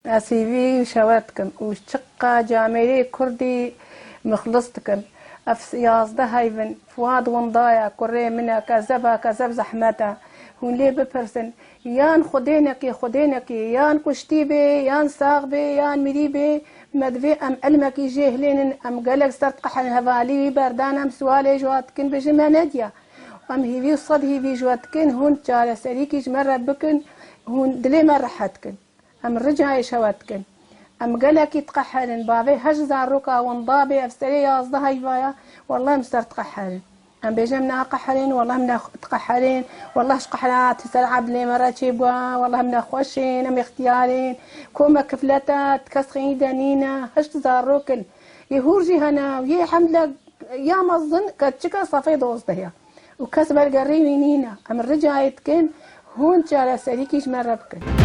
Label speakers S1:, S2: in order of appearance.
S1: اسيبي شواتكن وشقة جامعي كردي مخلصتكن افس يازده هايفن فؤاد ونضايا كوري منا كذب زحمتا هون لي ببرسن يان خدينك يان كشتي بي يان ساغ بي يان مري بي مدفي ام علمك يجيه لين ام قالك صرت قحن هفالي بردان ام سوالي جواتكن بجمع نادية ام هيفي صد هيفي جواتكن هون جالة سريكي جمرة بكن هون دلي مرة حدكن ام رجعي شواتكن ام قالك يتقحلن بابي هجزا الركا ونضابي افسري يازده هيفايا والله مسترت قحلن ام بيجمنا قحلين والله منا تقحلين والله قحلات تلعب لي مرة تشيبوا والله منا خوشين ام اختيارين كوما كفلتات كسخين دانينا هش تزاروكن يهورجي هنا ويا حملة يا مظن كتشكا صفي دوزدهيا وكسب القرينينا ام الرجايتكن هون جالس سريكيش مرة بكن